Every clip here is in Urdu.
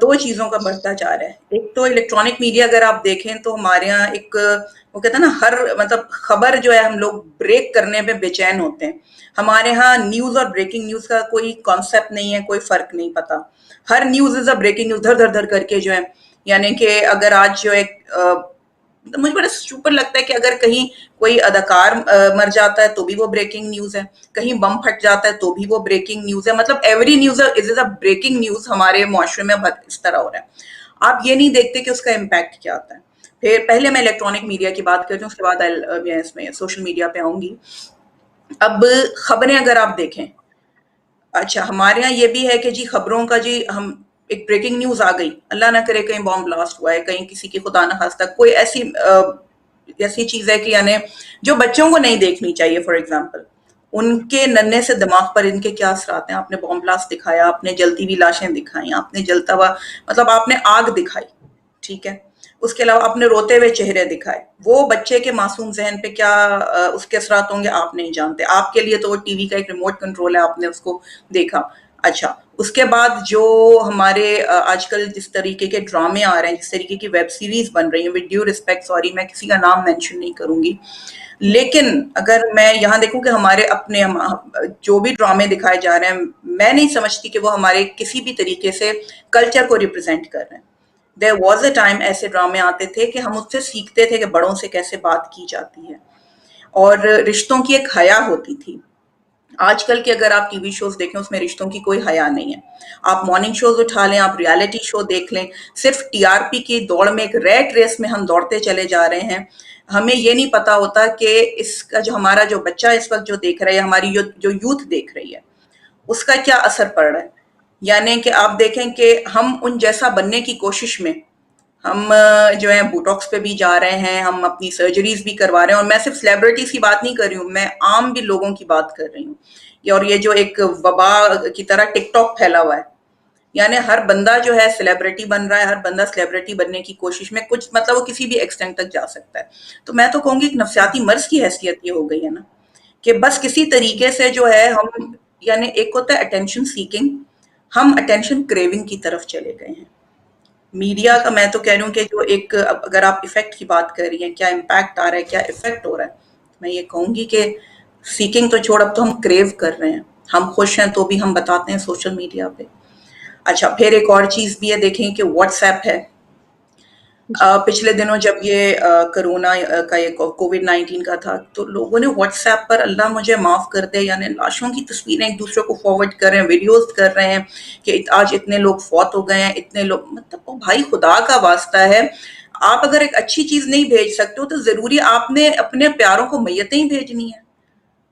دو چیزوں کا بڑھتا جا رہا ہے. ایک تو الیکٹرانک میڈیا اگر آپ دیکھیں تو ہمارے یہاں ایک وہ کہتے ہیں نا ہر مطلب خبر جو ہے ہم لوگ بریک کرنے پہ بے چین ہوتے ہیں. ہمارے ہاں نیوز اور بریکنگ نیوز کا کوئی کانسیپٹ نہیں ہے, کوئی فرق نہیں پتا. ہر news is a breaking news, دھر دھر دھر کر کے جو ہے. یعنی کہ اگر آج جو ایک مجھے بڑا سپر لگتا ہے کہ اگر کہیں کوئی اداکار مر جاتا ہے تو بھی وہ بریکنگ نیوز ہے, کہیں بم پھٹ جاتا ہے تو بھی وہ بریکنگ نیوز ہے. مطلب every news is a breaking news ہمارے معاشرے میں اس طرح ہو رہا ہے. آپ یہ نہیں دیکھتے کہ اس کا امپیکٹ کیا ہوتا ہے. پھر پہلے میں الیکٹرانک میڈیا کی بات کرتی ہوں, اس کے بعد اس میں سوشل میڈیا پہ آؤں گی. اب خبریں اگر آپ دیکھیں, اچھا ہمارے یہاں یہ بھی ہے کہ جی خبروں کا جی ہم ایک بریکنگ نیوز آ گئی, اللہ نہ کرے کہیں بام بلاسٹ ہوا ہے, کہیں کسی کی خدا نہ خواستہ کوئی ایسی چیز ہے کہ یعنی جو بچوں کو نہیں دیکھنی چاہیے. فار ایگزامپل ان کے ننھے سے دماغ پر ان کے کیا اثرات ہیں. آپ نے بام بلاسٹ دکھایا, آپ نے جلتی ہوئی لاشیں دکھائیں, آپ نے جلتا ہوا مطلب آپ نے آگ دکھائی, ٹھیک ہے, اس کے علاوہ آپ نے روتے ہوئے چہرے دکھائے. وہ بچے کے معصوم ذہن پہ کیا اس کے اثرات ہوں گے آپ نہیں جانتے. آپ کے لیے تو وہ ٹی وی کا ایک ریموٹ کنٹرول ہے, آپ نے اس کو دیکھا. اچھا اس کے بعد جو ہمارے آج کل جس طریقے کے ڈرامے آ رہے ہیں, جس طریقے کی ویب سیریز بن رہی ہیں, ود ڈیو ریسپیکٹ سوری میں کسی کا نام مینشن نہیں کروں گی, لیکن اگر میں یہاں دیکھوں کہ ہمارے اپنے جو بھی ڈرامے دکھائے جا رہے ہیں, میں نہیں سمجھتی کہ وہ ہمارے کسی بھی طریقے سے کلچر کو ریپرزینٹ کر رہے ہیں. There was a time ایسے ڈرامے آتے تھے کہ ہم اس سے سیکھتے تھے کہ بڑوں سے کیسے بات کی جاتی ہے, اور رشتوں کی ایک حیا ہوتی تھی. آج کل کے اگر آپ ٹی وی شوز دیکھیں اس میں رشتوں کی کوئی حیا نہیں ہے. آپ مارننگ شوز اٹھا لیں, آپ ریالٹی شو دیکھ لیں, صرف ٹی آر پی کی دوڑ میں ایک ریٹ ریس میں ہم دوڑتے چلے جا رہے ہیں. ہمیں یہ نہیں پتا ہوتا کہ اس کا جو ہمارا جو بچہ اس وقت جو دیکھ رہا ہے, ہماری جو یوتھ دیکھ رہی ہے, اس کا کیا اثر پڑ رہا ہے. یعنی کہ آپ دیکھیں کہ ہم ان جیسا بننے کی کوشش میں ہم جو ہے بوٹاکس پہ بھی جا رہے ہیں, ہم اپنی سرجریز بھی کروا رہے ہیں. اور میں صرف سیلیبریٹیز کی بات نہیں کر رہی ہوں, میں عام بھی لوگوں کی بات کر رہی ہوں. اور یہ جو ایک وبا کی طرح ٹک ٹاک پھیلا ہوا ہے, یعنی ہر بندہ جو ہے سیلیبریٹی بن رہا ہے, ہر بندہ سیلیبریٹی بننے کی کوشش میں کچھ مطلب وہ کسی بھی ایکسٹینٹ تک جا سکتا ہے. تو میں تو کہوں گی ایک نفسیاتی مرض کی حیثیت یہ ہو گئی ہے نا, کہ بس کسی طریقے سے جو ہے ہم یعنی ایک ہوتا ہے اٹینشن سیکنگ, ہم اٹینشن کریونگ کی طرف چلے گئے ہیں. میڈیا کا میں تو کہہ رہی ہوں کہ جو ایک اگر آپ ایفیکٹ کی بات کر رہی ہیں, کیا امپیکٹ آ رہا ہے, کیا ایفیکٹ ہو رہا ہے, میں یہ کہوں گی کہ سیکنگ تو چھوڑ, اب تو ہم کریو کر رہے ہیں. ہم خوش ہیں تو بھی ہم بتاتے ہیں سوشل میڈیا پہ. اچھا پھر ایک اور چیز بھی ہے, دیکھیں کہ واٹس ایپ ہے. پچھلے دنوں جب یہ کرونا کا یہ کووڈ 19 کا تھا, تو لوگوں نے واٹس ایپ پر اللہ مجھے معاف کر دے یعنی لاشوں کی تصویریں ایک دوسرے کو فارورڈ کر رہے ہیں, ویڈیوز کر رہے ہیں کہ آج اتنے لوگ فوت ہو گئے ہیں, اتنے لوگ. مطلب بھائی خدا کا واسطہ ہے, آپ اگر ایک اچھی چیز نہیں بھیج سکتے ہو تو ضروری آپ نے اپنے پیاروں کو میتیں ہی بھیجنی ہے,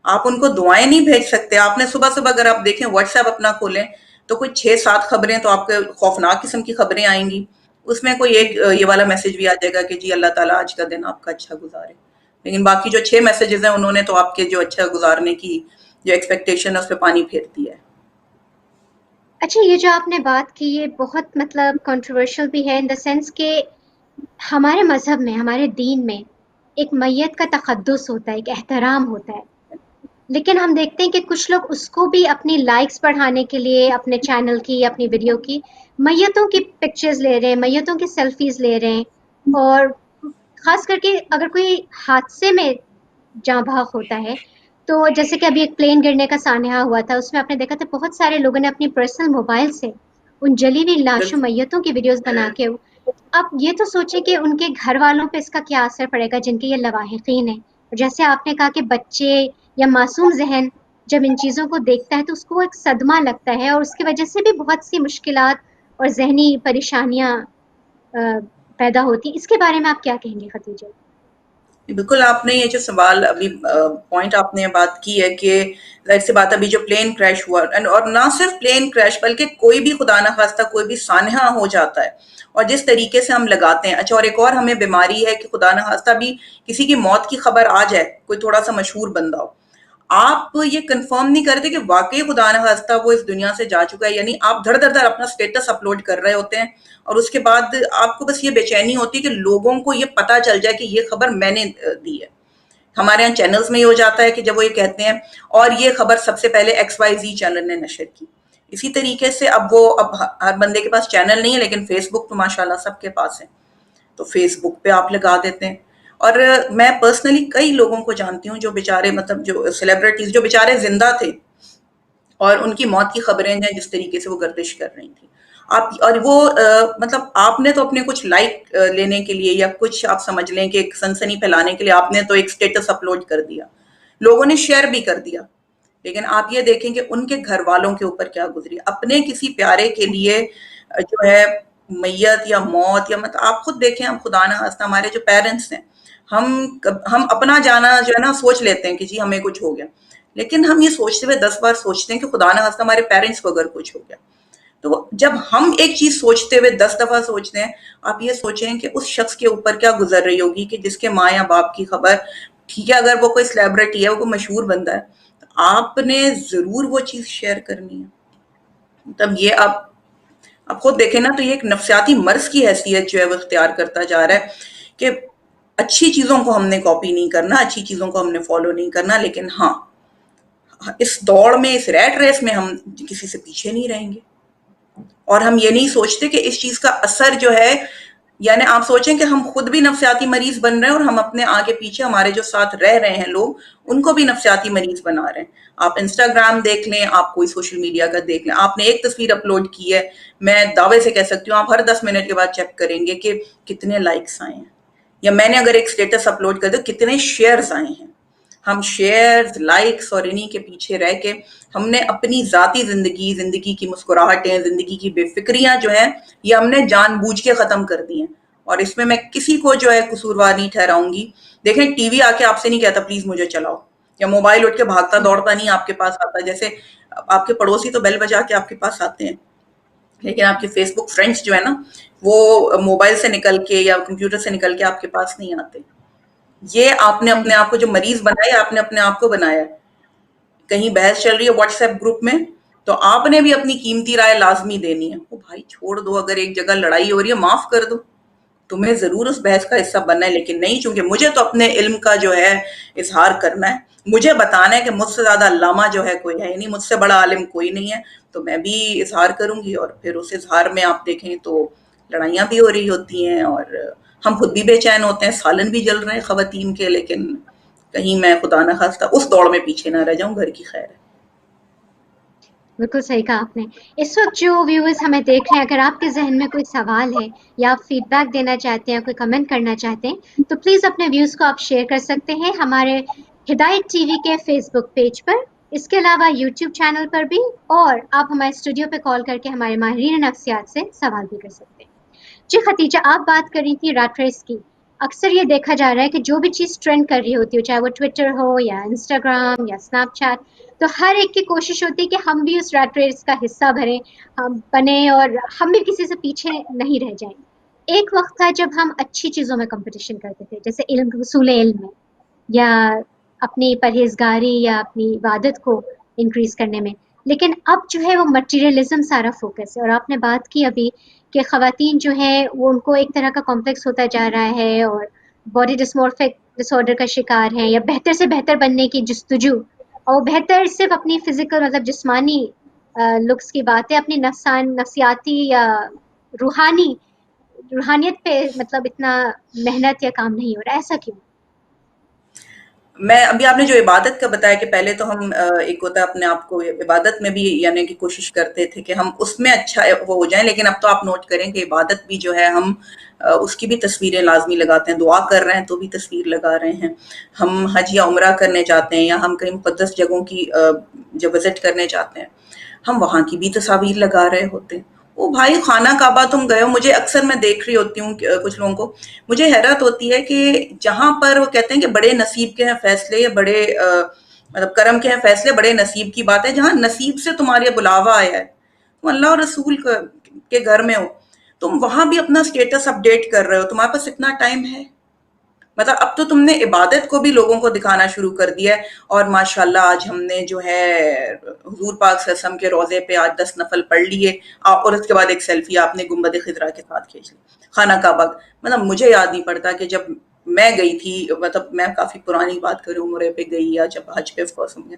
آپ ان کو دعائیں نہیں بھیج سکتے. آپ نے صبح صبح اگر آپ دیکھیں واٹس ایپ اپنا کھولیں تو کوئی 6-7 خبریں تو آپ کے خوفناک قسم کی خبریں آئیں گی. اس میں کوئی ایک یہ والا میسج بھی آ جائے گا کہ جی اللہ تعالیٰ آج کا دن آپ کا اچھا گزارے, لیکن باقی جو 6 میسیجز ہیں انہوں نے تو آپ کے جو اچھا گزارنے کی جو ایکسپیکٹیشن ہے اس پہ پانی پھیر دیا ہے. اچھا یہ جو آپ نے بات کی یہ بہت مطلب کنٹروورشل بھی ہے ان دا سینس کہ ہمارے مذہب میں, ہمارے دین میں ایک میت کا تقدس ہوتا ہے, ایک احترام ہوتا ہے. لیکن ہم دیکھتے ہیں کہ کچھ لوگ اس کو بھی اپنی لائکس بڑھانے کے لیے اپنے چینل کی, اپنی ویڈیو کی میتوں کی پکچرز لے رہے ہیں, میتوں کی سیلفیز لے رہے ہیں. اور خاص کر کے اگر کوئی حادثے میں جاں بحق ہوتا ہے, تو جیسے کہ ابھی ایک پلین گرنے کا سانحہ ہوا تھا, اس میں آپ نے دیکھا تھا بہت سارے لوگوں نے اپنی پرسنل موبائل سے ان جلی ہوئی لاشوں, بالکل میتوں کی ویڈیوز بنا کے. اب یہ تو سوچیں کہ ان کے گھر والوں پہ اس کا کیا اثر پڑے گا جن کے یہ لواحقین ہیں. جیسے آپ نے کہا کہ بچے یا معصوم ذہن جب ان چیزوں کو دیکھتا ہے تو اس کو ایک صدمہ لگتا ہے, اور اس کی وجہ سے بھی بہت سی مشکلات اور ذہنی پریشانیاں پیدا ہوتی. اس کے بارے میں آپ کیا کہیں گے ختیجہ؟ بالکل, آپ نے یہ جو سوال ابھی پوائنٹ آپ نے بات کی ہے کہ ظاہر سی بات ابھی جو پلین کریش ہوا, اور نہ صرف پلین کریش بلکہ کوئی بھی خدا نخواستہ کوئی بھی سانحہ ہو جاتا ہے اور جس طریقے سے ہم لگاتے ہیں. اچھا اور ایک اور ہمیں بیماری ہے کہ خدا نخواستہ بھی کسی کی موت کی خبر آ جائے, کوئی تھوڑا سا مشہور بندہ ہو, آپ یہ کنفرم نہیں کرتے کہ واقعی خدا نخواستہ وہ اس دنیا سے جا چکا ہے. یعنی آپ دھڑ دھڑ دھڑ اپنا سٹیٹس اپلوڈ کر رہے ہوتے ہیں, اور اس کے بعد آپ کو بس یہ بے چینی ہوتی ہے کہ لوگوں کو یہ پتا چل جائے کہ یہ خبر میں نے دی ہے. ہمارے یہاں چینلز میں یہ ہو جاتا ہے کہ جب وہ یہ کہتے ہیں اور یہ خبر سب سے پہلے ایکس وائی زی چینل نے نشر کی, اسی طریقے سے اب ہر بندے کے پاس چینل نہیں ہے، لیکن فیس بک تو ماشاءاللہ سب کے پاس ہے، تو فیس بک پہ آپ لگا دیتے ہیں. اور میں پرسنلی کئی لوگوں کو جانتی ہوں جو بیچارے مطلب جو سیلیبریٹیز جو بیچارے زندہ تھے اور ان کی موت کی خبریں ہیں جس طریقے سے وہ گردش کر رہی تھی. اور وہ مطلب آپ نے تو اپنے کچھ لائک لینے کے لیے یا کچھ آپ سمجھ لیں کہ ایک سنسنی پھیلانے کے لیے آپ نے تو ایک سٹیٹس اپلوڈ کر دیا، لوگوں نے شیئر بھی کر دیا، لیکن آپ یہ دیکھیں کہ ان کے گھر والوں کے اوپر کیا گزری. اپنے کسی پیارے کے لیے جو ہے میت یا موت یا مطلب آپ خود دیکھیں، ہم خدا نہ خواستہ ہمارے جو پیرنٹس ہیں، ہم اپنا جانا جو ہے نا سوچ لیتے ہیں کہ جی ہمیں کچھ ہو گیا، لیکن ہم یہ سوچتے ہوئے 10 بار سوچتے ہیں کہ خدا نہ خواستہ ہمارے پیرنٹس کو اگر کچھ ہو گیا. تو جب ہم ایک چیز سوچتے ہوئے 10 دفعہ سوچتے ہیں، آپ یہ سوچیں کہ اس شخص کے اوپر کیا گزر رہی ہوگی کہ جس کے ماں یا باپ کی خبر، ٹھیک ہے اگر وہ کوئی سیلیبریٹی ہے، وہ کوئی مشہور بندہ ہے، تو آپ نے ضرور وہ چیز شیئر کرنی ہے. تب یہ آپ خود دیکھیں نا، تو یہ ایک نفسیاتی مرض کی حیثیت جو ہے وہ اختیار کرتا جا رہا ہے کہ اچھی چیزوں کو ہم نے کاپی نہیں کرنا، اچھی چیزوں کو ہم نے فالو نہیں کرنا، لیکن ہاں اس دوڑ میں، اس ریٹ ریس میں ہم کسی سے پیچھے نہیں رہیں گے. اور ہم یہ نہیں سوچتے کہ اس چیز کا اثر جو ہے، یعنی آپ سوچیں کہ ہم خود بھی نفسیاتی مریض بن رہے ہیں اور ہم اپنے آگے پیچھے ہمارے جو ساتھ رہ رہے ہیں لوگ، ان کو بھی نفسیاتی مریض بنا رہے ہیں. آپ انسٹاگرام دیکھ لیں، آپ کوئی سوشل میڈیا کا دیکھ لیں، آپ نے ایک تصویر اپلوڈ کی ہے، میں دعوے سے کہہ سکتی ہوں آپ ہر 10 منٹ کے بعد چیک کریں گے کہ کتنے لائکس آئے ہیں، یا میں نے اگر ایک سٹیٹس اپلوڈ کر دیا کتنے شیئرز آئے ہیں. ہم شیئرز، لائکس اور انہی کے پیچھے رہ کے ہم نے اپنی ذاتی زندگی کی مسکراہٹیں، زندگی کی بے فکریاں جو ہیں، یہ ہم نے جان بوجھ کے ختم کر دی ہیں. اور اس میں کسی کو جو ہے قصوروار نہیں ٹھہراؤں گی. دیکھیں ٹی وی آ کے آپ سے نہیں کہتا پلیز مجھے چلاؤ، یا موبائل اٹھ کے بھاگتا دوڑتا نہیں آپ کے پاس آتا. جیسے آپ کے پڑوسی تو بیل بجا کے آپ کے پاس آتے ہیں، لیکن آپ کے فیس بک فرینڈس جو ہے نا، وہ موبائل سے نکل کے یا کمپیوٹر سے نکل کے آپ کے پاس نہیں آتے. یہ آپ نے اپنے آپ کو جو مریض بنایا، آپ نے اپنے آپ کو بنایا. کہیں بحث چل رہی ہے واٹس ایپ گروپ میں، تو آپ نے بھی اپنی قیمتی رائے لازمی دینی ہے. او بھائی چھوڑ دو، اگر ایک جگہ لڑائی ہو رہی ہے معاف کر دو، تمہیں ضرور اس بحث کا حصہ بننا ہے، لیکن نہیں، چونکہ مجھے تو اپنے علم کا جو ہے اظہار کرنا ہے، مجھے بتانا ہے کہ مجھ سے زیادہ علامہ جو ہے کوئی ہے نہیں، مجھ سے بڑا عالم کوئی نہیں ہے، تو میں بھی اظہار کروں گی. اور پھر اس اظہار میں آپ دیکھیں تو لڑائیاں بھی ہو رہی ہوتی ہیں، اور ہم خود بھی بے چین ہوتے ہیں، سالن بھی جل رہے ہیں خواتین کے، لیکن کہیں میں خدا نہ خواستہ اس دوڑ میں پیچھے نہ رہ جاؤں. گھر کی خیر ہے. بالکل صحیح کہا آپ نے. اس وقت جو ویورز ہمیں دیکھ رہے ہیں، اگر آپ کے ذہن میں کوئی سوال ہے یا آپ فیڈ بیک دینا چاہتے ہیں، کوئی کمنٹ کرنا چاہتے ہیں، تو پلیز اپنے ویوز کو آپ شیئر کر سکتے ہیں ہمارے ہدایت ٹی وی کے فیس بک پیج پر، اس کے علاوہ یوٹیوب چینل پر بھی، اور آپ ہمارے اسٹوڈیو پہ کال کر کے ہمارے ماہرین نفسیات سے سوال بھی کر سکتے ہیں. جی خدیجہ، آپ بات کر رہی تھی ریٹ ریس کی. اکثر یہ دیکھا جا رہا ہے کہ جو بھی چیز ٹرینڈ کر رہی ہوتی ہے، چاہے وہ ٹویٹر ہو یا انسٹاگرام یا اسنیپ چیٹ، تو ہر ایک کی کوشش ہوتی ہے کہ ہم بھی اس ریٹ ریس کا حصہ بنے اور ہم بھی کسی سے پیچھے نہیں رہ جائیں. ایک وقت تھا جب ہم اچھی چیزوں میں کمپٹیشن کرتے تھے، جیسے حصول علم میں، یا اپنی پرہیزگاری یا اپنی عبادت کو انکریز کرنے میں. لیکن اب جو ہے وہ مٹیریلزم سارا فوکس ہے. اور آپ نے بات کی ابھی کہ خواتین جو ہیں وہ ان کو ایک طرح کا کمپلیکس ہوتا جا رہا ہے اور باڈی ڈسمورفک ڈس آرڈر کا شکار ہے، یا بہتر سے بہتر بننے کی جستجو، اور بہتر صرف اپنی فزیکل مطلب جسمانی لکس کی بات ہے، اپنی نفسیاتی یا روحانی روحانیت پہ مطلب اتنا محنت یا کام نہیں ہو رہا. ایسا کیوں؟ میں ابھی آپ نے جو عبادت کا بتایا کہ پہلے تو ہم ایک ہوتا ہے اپنے آپ کو عبادت میں بھی یعنی کہ کوشش کرتے تھے کہ ہم اس میں اچھا وہ ہو جائیں، لیکن اب تو آپ نوٹ کریں کہ عبادت بھی جو ہے ہم اس کی بھی تصویریں لازمی لگاتے ہیں. دعا کر رہے ہیں تو بھی تصویر لگا رہے ہیں. ہم حج یا عمرہ کرنے جاتے ہیں، یا ہم کئی مقدس جگہوں کی جب وزٹ کرنے جاتے ہیں، ہم وہاں کی بھی تصاویر لگا رہے ہوتے ہیں. او بھائی خانہ کعبہ تم گئے ہو. مجھے اکثر میں دیکھ رہی ہوتی ہوں کچھ لوگوں کو، مجھے حیرت ہوتی ہے کہ جہاں پر وہ کہتے ہیں کہ بڑے نصیب کے ہیں فیصلے، یا بڑے مطلب کرم کے ہیں فیصلے، بڑے نصیب کی بات ہے، جہاں نصیب سے تمہارے بلاوا آیا ہے، تم اللہ اور رسول کے گھر میں ہو، تم وہاں بھی اپنا سٹیٹس اپڈیٹ کر رہے ہو. تمہارے پاس اتنا ٹائم ہے؟ مطلب اب تو تم نے عبادت کو بھی لوگوں کو دکھانا شروع کر دیا ہے. اور ماشاءاللہ آج ہم نے جو ہے حضور پاک صلی اللہ علیہ وسلم کے روضے پہ آج 10 نفل پڑھ لیے، اور اس کے بعد ایک سیلفی آپ نے گنبد خضرا کے ساتھ کھینچ لی خانہ کعبہ. مطلب مجھے یاد نہیں پڑتا کہ جب میں گئی تھی، مطلب میں کافی پرانی بات کروں، عمرے پہ گئی یا جب حج پہ گیا،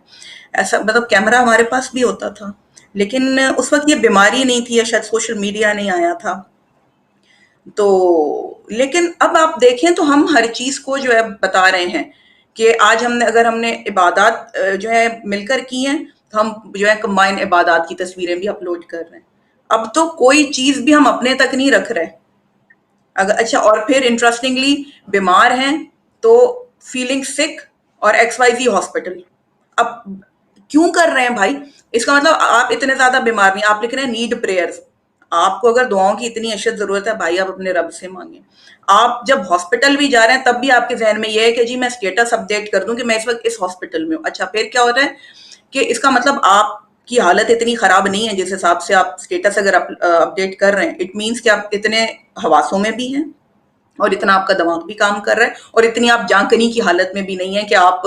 ایسا مطلب کیمرہ ہمارے پاس بھی ہوتا تھا، لیکن اس وقت یہ بیماری نہیں تھی یا شاید سوشل میڈیا نہیں آیا تھا. تو لیکن اب آپ دیکھیں تو ہم ہر چیز کو جو ہے بتا رہے ہیں کہ آج اگر ہم نے عبادات جو ہے مل کر کی ہیں تو ہم جو ہے کمبائن عبادات کی تصویریں بھی اپلوڈ کر رہے ہیں. اب تو کوئی چیز بھی ہم اپنے تک نہیں رکھ رہے. اچھا، اور پھر انٹرسٹنگلی بیمار ہیں تو فیلنگ سک اور ایکس وائی زی ہاسپٹل. اب کیوں کر رہے ہیں بھائی؟ اس کا مطلب آپ اتنے زیادہ بیمار نہیں، آپ لکھ رہے ہیں نیڈ پریئرز. آپ کو اگر دعاؤں کی اتنی اشد ضرورت ہے بھائی، آپ اپنے رب سے مانگیں. آپ جب ہاسپٹل بھی جا رہے ہیں تب بھی آپ کے ذہن میں یہ ہے کہ جی میں اسٹیٹس اپڈیٹ کر دوں کہ میں اس وقت اس ہاسپٹل میں ہوں. اچھا، پھر کیا ہوتا ہے کہ اس کا مطلب آپ کی حالت اتنی خراب نہیں ہے جس حساب سے آپ اسٹیٹس اگر اپڈیٹ کر رہے ہیں. اٹ مینس کہ آپ اتنے حواسوں میں بھی ہیں اور اتنا آپ کا دماغ بھی کام کر رہا ہے اور اتنی آپ جانکنی کی حالت میں بھی نہیں ہے کہ آپ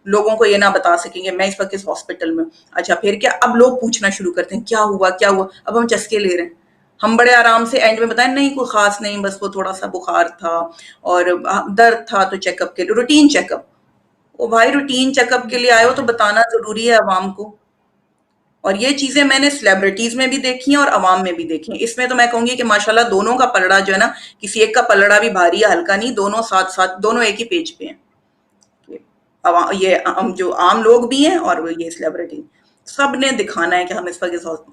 لوگوں کو یہ نہ بتا سکیں گے میں اس وقت اس ہاسپٹل میں ہوں. اچھا، پھر کیا؟ اب لوگ پوچھنا شروع کرتے ہیں کیا ہوا کیا ہوا. اب ہم چسکے لے رہے ہیں. ہم بڑے آرام سے اینڈ میں بتائیں نہیں کوئی خاص نہیں، بس وہ تھوڑا سا بخار تھا اور درد تھا تو چیک اپ کے لیے، روٹین چیک اپ. او بھائی، روٹین چیک اپ کے لیے آئے ہو تو بتانا ضروری ہے عوام کو. اور یہ چیزیں میں نے سیلیبریٹیز میں بھی دیکھی ہیں اور عوام میں بھی دیکھی ہیں. اس میں تو میں کہوں گی کہ ماشاءاللہ دونوں کا پلڑا جو ہے نا، کسی ایک کا پلڑا بھی بھاری یا ہلکا نہیں، دونوں ساتھ ساتھ، دونوں ایک ہی پیج پہ ہیں. یہ ہم جو عام لوگ بھی ہیں اور یہ سیلیبریٹی، سب نے دکھانا ہے کہ ہم اس وقت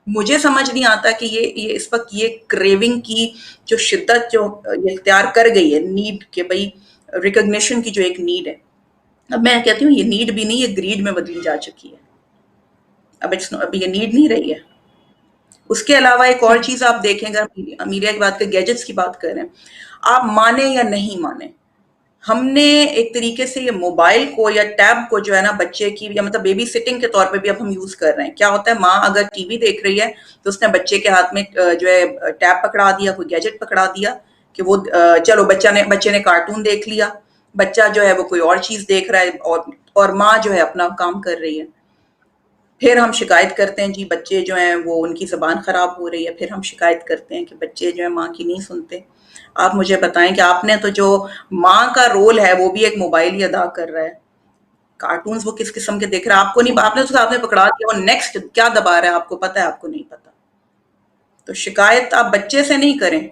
مجھے سمجھ نہیں آتا کہ یہ اس وقت یہ کریونگ کی جو شدت جو یہ اختیار کر گئی ہے، نیڈ کہ بھئی ریکگنیشن کی جو ایک نیڈ ہے. اب میں کہتی ہوں یہ نیڈ بھی نہیں، یہ گریڈ میں بدلی جا چکی ہے. اب یہ نیڈ نہیں رہی ہے. اس کے علاوہ ایک اور صحیح. چیز آپ دیکھیں، اگر میڈیا کی بات کریں، گیجٹس کی بات کریں، آپ مانیں یا نہیں مانیں، ہم نے ایک طریقے سے یہ موبائل کو یا ٹیب کو جو ہے نا بچے کی یا مطلب بیبی سٹنگ کے طور پہ بھی اب ہم یوز کر رہے ہیں. کیا ہوتا ہے، ماں اگر ٹی وی دیکھ رہی ہے تو اس نے بچے کے ہاتھ میں جو ہے ٹیب پکڑا دیا، کوئی گیجٹ پکڑا دیا کہ وہ چلو بچے نے کارٹون دیکھ لیا، بچہ جو ہے وہ کوئی اور چیز دیکھ رہا ہے اور ماں جو ہے اپنا کام کر رہی ہے. پھر ہم شکایت کرتے ہیں جی بچے جو ہیں وہ ان کی زبان خراب ہو رہی ہے. پھر ہم شکایت کرتے ہیں کہ بچے جو ہیں ماں کی نہیں سنتے. آپ مجھے بتائیں کہ آپ نے تو جو ماں کا رول ہے وہ بھی ایک موبائل ہی ادا کر رہا ہے. کارٹونز وہ کس قسم کے دیکھ رہا ہے آپ کو نہیں، آپ نے پکڑا دیا، وہ نیکسٹ کیا دبا رہا ہے آپ کو پتا ہے، آپ کو نہیں پتا. تو شکایت آپ بچے سے نہیں کریں.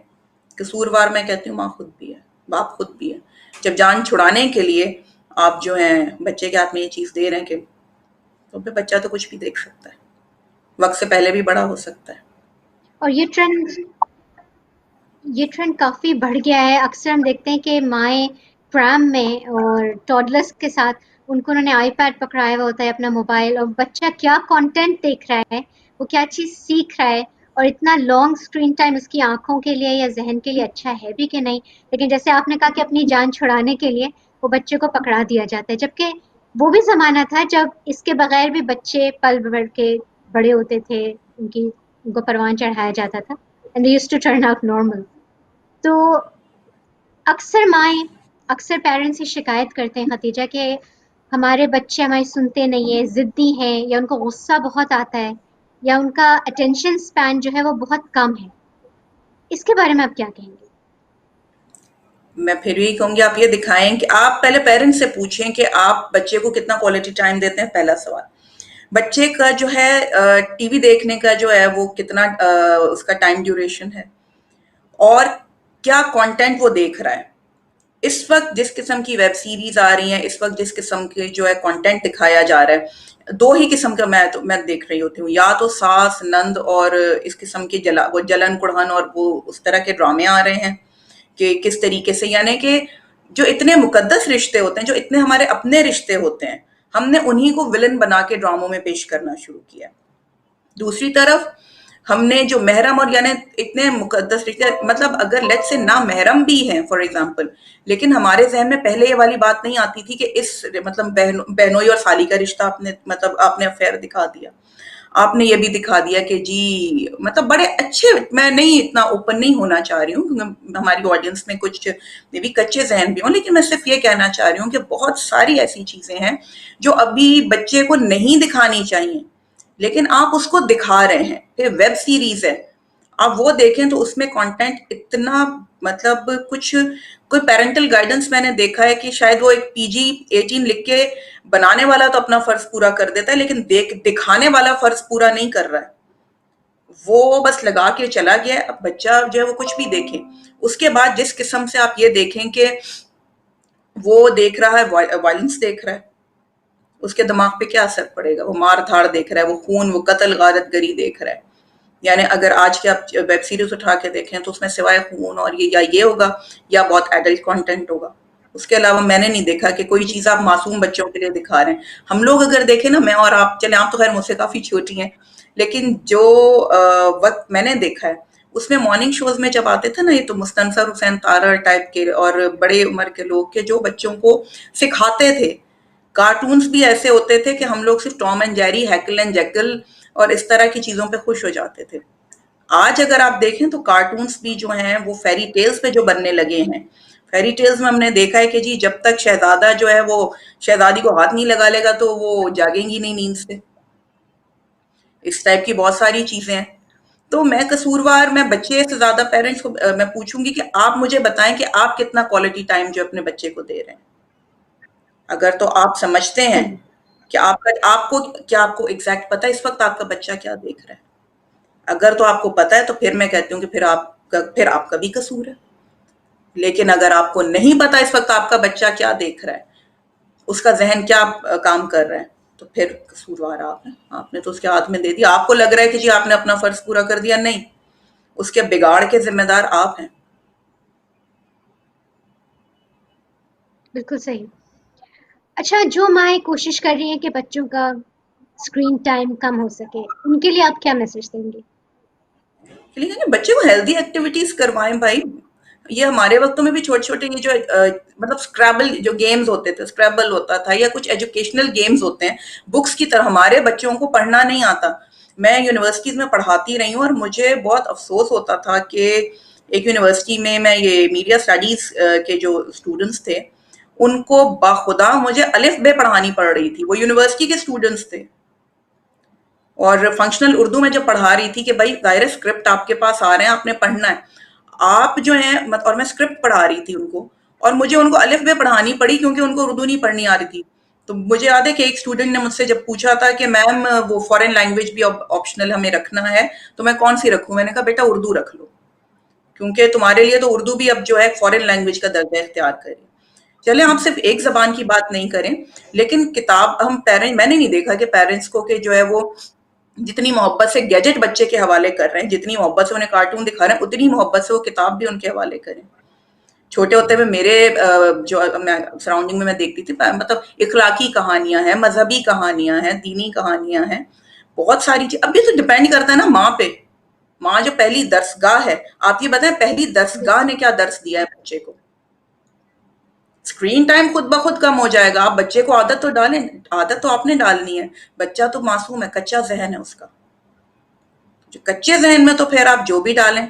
قصوروار میں کہتی ہوں ماں خود بھی ہے، باپ خود بھی ہے. جب جان چھڑانے کے لیے آپ جو ہیں بچے کے ہاتھ میں یہ چیز دے رہے ہیں کہ تو پھر بچہ تو کچھ بھی دیکھ سکتا ہے، وقت سے پہلے بھی بڑا ہو سکتا ہے. اور یہ ٹرینڈ کافی بڑھ گیا ہے. اکثر ہم دیکھتے ہیں کہ مائیں پرام میں اور ٹوڈلرس کے ساتھ ان کو انہوں نے آئی پیڈ پکڑایا ہوا ہوتا ہے، اپنا موبائل، اور بچہ کیا کانٹینٹ دیکھ رہا ہے، وہ کیا چیز سیکھ رہا ہے، اور اتنا لانگ اسکرین ٹائم اس کی آنکھوں کے لیے یا ذہن کے لیے اچھا ہے بھی کہ نہیں. لیکن جیسے آپ نے کہا کہ اپنی جان چھڑانے کے لیے وہ بچے کو پکڑا دیا جاتا ہے، جبکہ وہ بھی زمانہ تھا جب اس کے بغیر بھی بچے پل بڑھ کے بڑے ہوتے تھے، ان کو پروان چڑھایا جاتا تھا. And they used to turn out normal. تو اکثر پیرنٹس ہی شکایت کرتے ہیں ختیجہ کہ ہمارے بچے ہماری سنتے نہیں ہیں، ضدی ہیں، یا ان کو غصہ بہت آتا ہے، یا ان کا اٹینشن سپین جو ہے وہ بہت کم ہے. اس کے بارے میں آپ کیا کہیں گے؟ میں پھر بھی کہوں گی آپ یہ دکھائیں کہ آپ پہلے پیرنٹس سے پوچھیں کہ آپ بچے کو کتنا کوالٹی ٹائم دیتے ہیں. پہلا سوال. بچے کا جو ہے ٹی وی دیکھنے کا جو ہے وہ کتنا اس کا ٹائم ڈیوریشن ہے اور کیا کانٹینٹ وہ دیکھ رہا ہے. اس وقت جس قسم کی ویب سیریز آ رہی ہیں، اس وقت جس قسم کے جو ہے کانٹینٹ دکھایا جا رہا ہے، دو ہی قسم کا میں دیکھ رہی ہوتی ہوں، یا تو ساس نند اور اس قسم کے وہ جلن کڑھن اور وہ اس طرح کے ڈرامے آ رہے ہیں کہ کس طریقے سے، یعنی کہ جو اتنے مقدس رشتے ہوتے ہیں، جو اتنے ہمارے اپنے رشتے ہوتے ہیں، ہم نے انہی کو ولن بنا کے ڈراموں میں پیش کرنا شروع کیا. دوسری طرف ہم نے جو محرم اور یعنی اتنے مقدس رشتے، مطلب اگر لیٹ سے نہ محرم بھی ہیں فار ایگزامپل، لیکن ہمارے ذہن میں پہلے یہ والی بات نہیں آتی تھی کہ اس مطلب بہنوئی اور سالی کا رشتہ آپ نے افیئر دکھا دیا. آپ نے یہ بھی دکھا دیا کہ جی مطلب بڑے اچھے، میں نہیں اتنا اوپن نہیں ہونا چاہ رہی ہوں کیونکہ ہماری آڈینس میں کچھ بھی کچے ذہن بھی ہوں، لیکن میں صرف یہ کہنا چاہ رہی ہوں کہ بہت ساری ایسی چیزیں ہیں جو ابھی بچے کو نہیں دکھانی چاہیے لیکن آپ اس کو دکھا رہے ہیں. پھر ویب سیریز ہے، آپ وہ دیکھیں تو اس میں کنٹینٹ اتنا مطلب کچھ کوئی پیرنٹل گائیڈنس میں نے دیکھا ہے کہ شاید وہ ایک PG-18 لکھ کے بنانے والا تو اپنا فرض پورا کر دیتا ہے لیکن دکھانے والا فرض پورا نہیں کر رہا ہے. وہ بس لگا کے چلا گیا. اب بچہ جو ہے وہ کچھ بھی دیکھے. اس کے بعد جس قسم سے آپ یہ دیکھیں کہ وہ دیکھ رہا ہے وائلنس دیکھ رہا ہے, اس کے دماغ پہ کیا اثر پڑے گا؟ وہ مار دھاڑ دیکھ رہا ہے, وہ خون, وہ قتل غارت گری دیکھ رہا ہے. یعنی اگر آج کے آپ ویب سیریز اٹھا کے دیکھیں تو اس میں سوائے خون اور یہ ہوگا یا بہت ایڈلٹ کانٹینٹ ہوگا. اس کے علاوہ میں نے نہیں دیکھا کہ کوئی چیز آپ معصوم بچوں کے لیے دکھا رہے ہیں. ہم لوگ اگر دیکھیں نا, میں اور آپ, چلیں آپ تو خیر مجھ سے کافی چھوٹی ہیں, لیکن جو وقت میں نے دیکھا ہے اس میں مارننگ شوز میں جب آتے تھے نا, یہ تو مستنصر حسین تارڑ ٹائپ کے اور بڑے عمر کے لوگ کے جو بچوں کو سکھاتے تھے, کارٹونز بھی ایسے ہوتے تھے کہ ہم لوگ صرف ٹام اینڈ جیری, ہیکل اینڈ جیکل اور اس طرح کی چیزوں پہ خوش ہو جاتے تھے. آج اگر آپ دیکھیں تو کارٹونز بھی جو ہیں وہ فیری ٹیلز پہ جو بننے لگے ہیں, فیری ٹیلز میں ہم نے دیکھا ہے کہ جی جب تک شہزادہ جو ہے وہ شہزادی کو ہاتھ نہیں لگا لے گا تو وہ جاگیں گی نہیں نیند سے. اس ٹائپ کی بہت ساری چیزیں ہیں. تو میں قصوروار, میں بچے سے زیادہ پیرنٹس کو میں پوچھوں گی کہ آپ مجھے بتائیں کہ آپ کتنا کوالٹی ٹائم جو اپنے بچے کو دے رہے ہیں. اگر تو آپ سمجھتے ہیں صحیح. کہ آپ کو ایگزیکٹ پتا ہے اس وقت آپ کا بچہ کیا دیکھ رہا ہے. اگر تو آپ کو پتا ہے تو پھر میں کہتی ہوں کہ پھر آپ کا بھی قصور ہے. لیکن اگر آپ کو نہیں پتا اس وقت آپ کا بچہ کیا دیکھ رہا ہے, اس کا ذہن کیا کام کر رہا ہے, تو پھر قصوروار آپ ہیں. آپ نے تو اس کے ہاتھ میں دے دیا. آپ کو لگ رہا ہے کہ جی آپ نے اپنا فرض پورا کر دیا. نہیں, اس کے بگاڑ کے ذمہ دار آپ ہیں. بالکل صحیح. اچھا, جو مائیں کوشش کر رہی ہیں کہ بچوں کا اسکرین ٹائم کم ہو سکے, ان کے لیے آپ کیا میسج دیں گے؟ لیکن بچے کو ہیلدی ایکٹیویٹیز کروائیں بھائی. یہ ہمارے وقتوں میں بھی چھوٹے چھوٹے یہ جو مطلب اسکریبل جو گیمز ہوتے تھے, اسکریبل ہوتا تھا یا کچھ ایجوکیشنل گیمز ہوتے ہیں بکس کی طرح. ہمارے بچوں کو پڑھنا نہیں آتا. میں یونیورسٹیز میں پڑھاتی رہی ہوں اور مجھے بہت افسوس ہوتا تھا کہ ایک یونیورسٹی میں یہ میڈیا اسٹڈیز کے جو اسٹوڈنٹس تھے ان کو باخدا مجھے الف بے پڑھانی پڑ رہی تھی. وہ یونیورسٹی کے اسٹوڈنٹس تھے اور فنکشنل اردو میں جب پڑھا رہی تھی کہ بھائی ظاہر اسکرپٹ آپ کے پاس آ رہے ہیں, آپ نے پڑھنا ہے. آپ جو ہیں, اور میں اسکرپٹ پڑھا رہی تھی ان کو, اور مجھے ان کو الف بے پڑھانی پڑی کیونکہ ان کو اردو نہیں پڑھنی آ رہی تھی. تو مجھے یاد ہے کہ ایک اسٹوڈنٹ نے مجھ سے جب پوچھا تھا کہ میم وہ فارن لینگویج بھی آپشنل ہمیں رکھنا ہے تو میں کون سی رکھوں. میں نے کہا بیٹا اردو رکھ لو, کیونکہ تمہارے لیے تو اردو بھی اب جو ہے فارن لینگویج کا درجہ اختیار کرے. چلیں آپ صرف ایک زبان کی بات نہیں کریں, لیکن کتاب ہم پیرنٹ, میں نے نہیں دیکھا کہ پیرنٹس کو کہ جو ہے وہ جتنی محبت سے گیجٹ بچے کے حوالے کر رہے ہیں, جتنی محبت سے انہیں کارٹون دکھا رہے ہیں, اتنی محبت سے وہ کتاب بھی ان کے حوالے کریں. چھوٹے ہوتے ہوئے میرے جو سراؤنڈنگ میں دیکھتی تھی, مطلب اخلاقی کہانیاں ہیں, مذہبی کہانیاں ہیں, دینی کہانیاں ہیں, بہت ساری چیز. اب یہ تو ڈپینڈ کرتا ہے نا ماں پہ. ماں جو پہلی درسگاہ ہے, آپ یہ بتائیں پہلی درسگاہ نے کیا درس دیا ہے بچے کو. اسکرین ٹائم خود بخود کم ہو جائے گا. آپ بچے کو عادت تو ڈالیں, عادت تو آپ نے ڈالنی ہے. بچہ تو معصوم ہے, کچا ذہن ہے اس کا. جو کچے ذہن میں تو پھر آپ جو بھی ڈالیں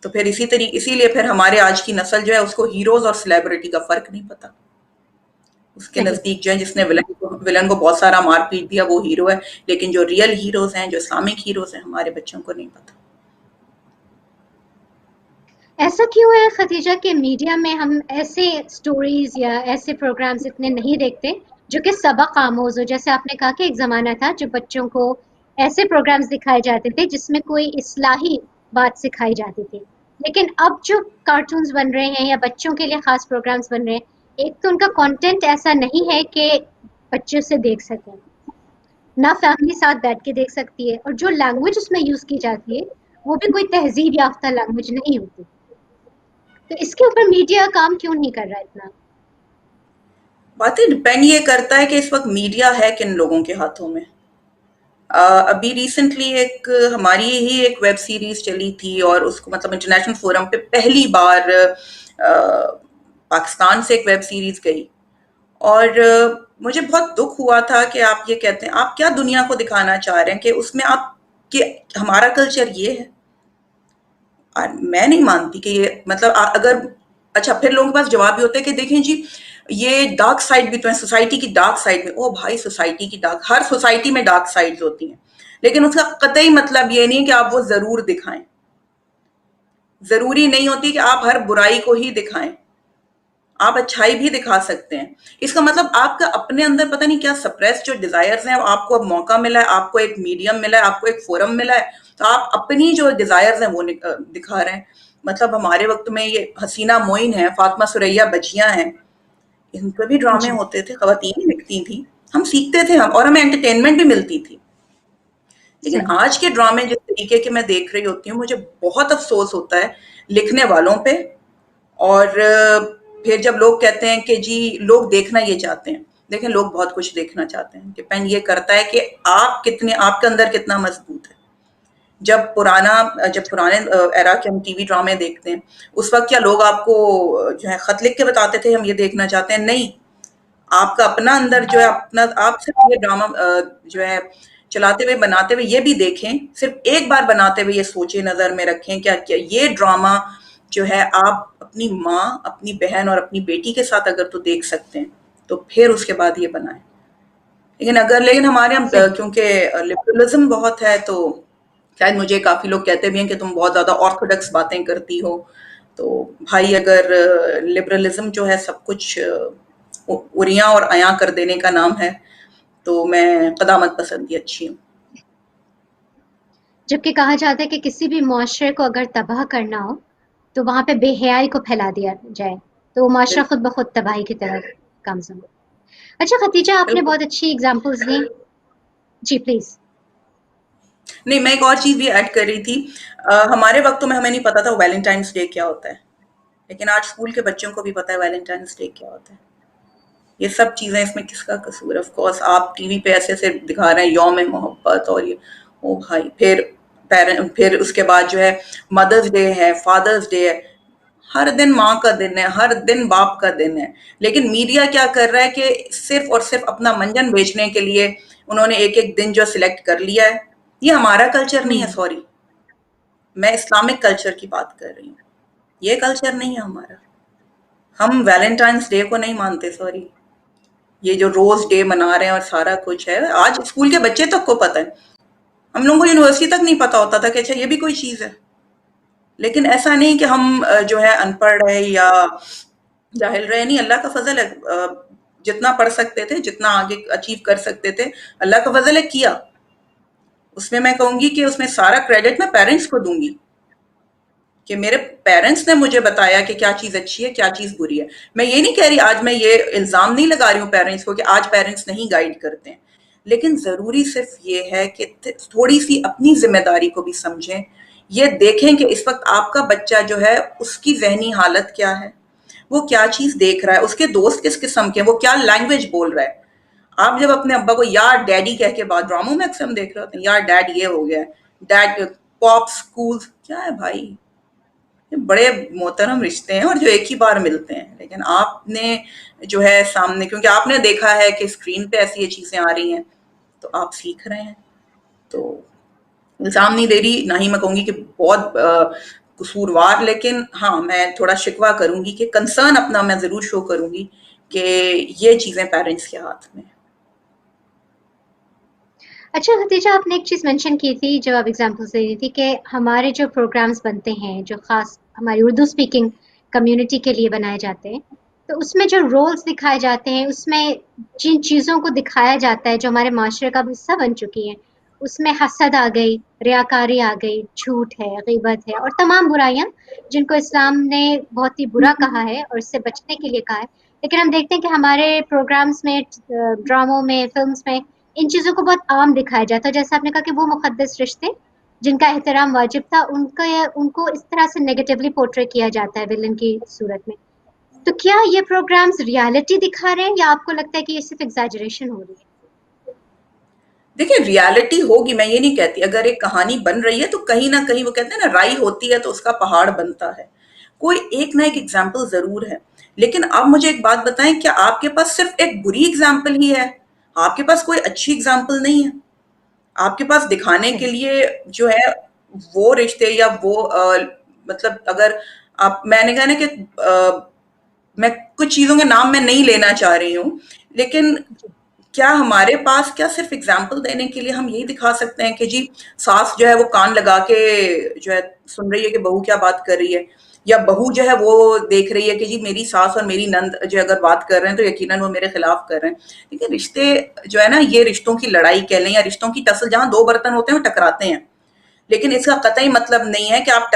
تو پھر اسی لیے پھر ہمارے آج کی نسل جو ہے اس کو ہیروز اور سیلیبریٹی کا فرق نہیں پتا. اس کے صحیح. نزدیک جو ہے جس نے ولن کو بہت سارا مار پیٹ دیا وہ ہیرو ہے, لیکن جو ریئل ہیروز ہیں, جو اسلامک ہیروز ہیں, ہمارے بچوں کو نہیں پتا. ایسا کیوں ہے ختیجہ کہ میڈیا میں ہم ایسے سٹوریز یا ایسے پروگرامز اتنے نہیں دیکھتے جو کہ سبق آموز ہو؟ جیسے آپ نے کہا کہ ایک زمانہ تھا جب بچوں کو ایسے پروگرامز دکھائے جاتے تھے جس میں کوئی اصلاحی بات سکھائی جاتی تھی. لیکن اب جو کارٹونز بن رہے ہیں یا بچوں کے لیے خاص پروگرامز بن رہے ہیں, ایک تو ان کا کانٹینٹ ایسا نہیں ہے کہ بچے اسے دیکھ سکیں, نہ فیملی ساتھ بیٹھ کے دیکھ سکتی ہے, اور جو لینگویج اس میں یوز کی جاتی ہے وہ بھی کوئی تہذیب یافتہ لینگویج نہیں ہوتی. تو اس کے اوپر میڈیا کام کیوں نہیں کر رہا اتنا؟ باتیں ڈپینڈ یہ کرتا ہے کہ اس وقت میڈیا ہے کن لوگوں کے ہاتھوں میں. ابھی ریسنٹلی ایک ہماری ہی ایک ویب سیریز چلی تھی اور اس کو مطلب انٹرنیشنل فورم پہ پہلی بار پاکستان سے ایک ویب سیریز گئی, اور مجھے بہت دکھ ہوا تھا کہ آپ یہ کہتے ہیں, آپ کیا دنیا کو دکھانا چاہ رہے ہیں کہ اس میں آپ کہ ہمارا کلچر یہ ہے. میں نہیں مانتی کہ یہ مطلب اگر اچھا پھر لوگوں کے پاس جواب بھی ہوتا ہے کہ دیکھیں جی یہ ڈارک سائڈ بھی تو ہے سوسائٹی کی. ڈارک سائڈ میں, او بھائی سوسائٹی کی ڈارک, ہر سوسائٹی میں ڈارک سائڈز ہوتی ہیں, لیکن اس کا قطعی مطلب یہ نہیں کہ آپ وہ ضرور دکھائیں. ضروری نہیں ہوتی کہ آپ ہر برائی کو ہی دکھائیں, آپ اچھائی بھی دکھا سکتے ہیں. اس کا مطلب آپ کا اپنے اندر پتہ نہیں کیا سپریس جو ڈیزائرز ہیں, آپ کو اب موقع ملا ہے, آپ کو ایک میڈیم ملا ہے, آپ کو ایک فورم ملا ہے, تو آپ اپنی جو ڈیزائرز ہیں وہ دکھا رہے ہیں. مطلب ہمارے وقت میں یہ حسینہ معین ہے, فاطمہ ثریا بجیاں ہیں, ان پہ بھی ڈرامے جی ہوتے تھے, خواتین ہی لکھتی تھیں, ہم سیکھتے تھے, ہم اور ہمیں انٹرٹینمنٹ بھی ملتی تھی. لیکن صحیح. آج کے ڈرامے جس طریقے کے میں دیکھ رہی ہوتی ہوں, مجھے بہت افسوس ہوتا ہے لکھنے والوں پہ. اور پھر جب لوگ کہتے ہیں کہ جی لوگ دیکھنا یہ چاہتے ہیں, دیکھیں لوگ بہت کچھ دیکھنا چاہتے ہیں, ڈپینڈ یہ کرتا ہے کہ آپ کے اندر کتنا مضبوط ہے. جب پرانے ایرا کے ہم ٹی وی ڈرامے دیکھتے ہیں, اس وقت کیا لوگ آپ کو جو ہے خط لکھ کے بتاتے تھے ہم یہ دیکھنا چاہتے ہیں؟ نہیں, آپ کا اپنا اندر جو ہے اپنا, آپ صرف یہ ڈرامہ جو ہے چلاتے ہوئے بناتے ہوئے یہ بھی دیکھیں, صرف ایک بار بناتے ہوئے یہ سوچیں, نظر میں رکھیں کیا یہ ڈرامہ جو ہے آپ اپنی ماں, اپنی بہن اور اپنی بیٹی کے ساتھ اگر تو دیکھ سکتے ہیں تو پھر اس کے بعد یہ بنائیں. لیکن ہمارے یہاں صحیح. کیونکہ لبرلزم بہت ہے, تو شاید مجھے کافی لوگ کہتے بھی ہیں کہ تم بہت زیادہ آرتھوڈکس باتیں کرتی ہو. تو بھائی اگر لبرلزم جو ہے سب کچھ اریاں اور ایاں کر دینے کا نام ہے, تو میں قدامت پسندی اچھی ہوں. جبکہ کہا جاتا ہے کہ کسی بھی معاشرے کو اگر تباہ کرنا ہو تو وہاں پہ بے حیائی کو پھیلا دیا جائے تو وہ معاشرہ بالکل خود بخود تباہی کی طرف گامزن ہو. اچھا ختیجہ, آپ نے بالکل. بہت اچھی اگزامپلز دی. G please. نہیں, میں ایک اور چیز بھی ایڈ کر رہی تھی. ہمارے وقتوں میں ہمیں نہیں پتا تھا ویلنٹائنس ڈے کیا ہوتا ہے, لیکن آج اسکول کے بچوں کو بھی پتا ہے ویلنٹائنس ڈے کیا ہوتا ہے. یہ سب چیزیں, اس میں کس کا قصور ہے؟ آف کورس آپ ٹی وی پہ ایسے ایسے دکھا رہے ہیں یوم محبت اور یہ, او بھائی, پھر اس کے بعد جو ہے مدرس ڈے ہے, فادرس ڈے ہے. ہر دن ماں کا دن ہے, ہر دن باپ کا دن ہے, لیکن میڈیا کیا کر رہا ہے کہ صرف اور صرف اپنا منجن بیچنے کے لیے انہوں نے ایک ایک دن جو سلیکٹ کر لیا ہے. یہ ہمارا کلچر نہیں ہے, سوری, میں اسلامک کلچر کی بات کر رہی ہوں, یہ کلچر نہیں ہے ہمارا. ہم ویلنٹائنس ڈے کو نہیں مانتے, سوری. یہ جو روز ڈے منا رہے ہیں اور سارا کچھ ہے, آج اسکول کے بچے تک کو پتہ ہے. ہم لوگوں کو یونیورسٹی تک نہیں پتا ہوتا تھا کہ اچھا یہ بھی کوئی چیز ہے. لیکن ایسا نہیں کہ ہم جو ہے ان پڑھ رہے یا جاہل رہے, نہیں, اللہ کا فضل ہے. جتنا پڑھ سکتے تھے, جتنا آگے اچیو کر سکتے تھے, اللہ کا فضل ہے کیا. اس میں کہوں گی کہ اس میں سارا کریڈٹ میں پیرنٹس کو دوں گی کہ میرے پیرنٹس نے مجھے بتایا کہ کیا چیز اچھی ہے, کیا چیز بری ہے. میں یہ نہیں کہہ رہی, آج میں یہ الزام نہیں لگا رہی ہوں پیرنٹس کو کہ آج پیرنٹس نہیں گائیڈ کرتے ہیں, لیکن ضروری صرف یہ ہے کہ تھوڑی سی اپنی ذمہ داری کو بھی سمجھیں. یہ دیکھیں کہ اس وقت آپ کا بچہ جو ہے اس کی ذہنی حالت کیا ہے, وہ کیا چیز دیکھ رہا ہے, اس کے دوست کس قسم کے, وہ کیا لینگویج بول رہا ہے. آپ جب اپنے ابا کو یار ڈیڈی کہہ کے بعد, ڈراموں میں اکثر ہم دیکھ رہے ہوتے ہیں یار ڈیڈ یہ ہو گیا, ڈیڈ پاپ اسکول, کیا ہے بھائی, بڑے محترم رشتے ہیں اور جو ایک ہی بار ملتے ہیں. لیکن آپ نے جو ہے سامنے, کیونکہ آپ نے دیکھا ہے کہ اسکرین پہ ایسی یہ چیزیں آ رہی ہیں, تو آپ سیکھ رہے ہیں. تو الزام نہیں دے رہی, نہ ہی میں کہوں گی کہ بہت قصوروار, لیکن ہاں میں تھوڑا شکوہ کروں گی کہ کنسرن اپنا میں ضرور شو کروں گی کہ یہ چیزیں پیرنٹس کے ہاتھ میں. اچھا ختیجہ, آپ نے ایک چیز مینشن کی تھی جب آپ اگزامپلس دے رہی تھی کہ ہمارے جو پروگرامس بنتے ہیں جو خاص ہماری اردو اسپیکنگ کمیونٹی کے لیے بنائے جاتے ہیں, تو اس میں جو رولس دکھائے جاتے ہیں, اس میں جن چیزوں کو دکھایا جاتا ہے جو ہمارے معاشرے کا حصہ بن چکی ہیں, اس میں حسد آ گئی, ریاکاری آ گئی, جھوٹ ہے, غیبت ہے, اور تمام برائیاں جن کو اسلام نے بہت ہی برا کہا ہے اور اس سے بچنے کے لیے کہا ہے. لیکن ہم دیکھتے ہیں کہ ہمارے پروگرامس میں, ڈراموں میں, فلمس میں ان چیزوں کو بہت عام دکھایا جاتا ہے. جیسے آپ نے کہا کہ وہ مقدس رشتے جن کا احترام واجب تھا, ان کو اس طرح سے نیگیٹیولی پورٹری کیا جاتا ہے ولن کی صورت میں. تو کیا یہ پروگرامز ریالٹی دکھا رہے ہیں یا آپ کو لگتا ہے کہ یہ صرف ایگزیجریشن ہو رہی ہے؟ دیکھیں ریالٹی ہوگی, میں یہ نہیں کہتی, اگر ایک کہانی بن رہی ہے تو کہیں نہ کہیں وہ کہتے ہیں نا رائی ہوتی ہے تو اس کا پہاڑ بنتا ہے, کوئی ایک نہ ایک ایگزامپل ضرور ہے. لیکن آپ مجھے ایک بات بتائیں, کیا آپ کے پاس صرف ایک بری ایگزامپل ہی ہے؟ آپ کے پاس کوئی اچھی ایگزامپل نہیں ہے؟ آپ کے پاس دکھانے کے صحیح. لیے جو ہے وہ رشتے یا وہ مطلب اگر آپ, میں نے کہا نا کہ میں کچھ چیزوں کے نام میں نہیں لینا چاہ رہی ہوں, لیکن جی کیا ہمارے پاس کیا صرف اگزامپل دینے کے لیے ہم یہی دکھا سکتے ہیں کہ جی ساس جو ہے وہ کان لگا کے جو ہے سن رہی ہے کہ بہو کیا بات کر رہی ہے، یا بہو جو ہے وہ دیکھ رہی ہے کہ جی میری ساس اور میری نند جو اگر بات کر رہے ہیں تو یقیناً وہ میرے خلاف کر رہے ہیں. لیکن رشتے جو ہے نا، یہ رشتوں کی لڑائی کہہ لیں یا رشتوں کی ٹسل، جہاں دو برتن ہوتے ہیں وہ ٹکراتے ہیں، لیکن اس کا قطعی مطلب نہیں ہے کہ آپ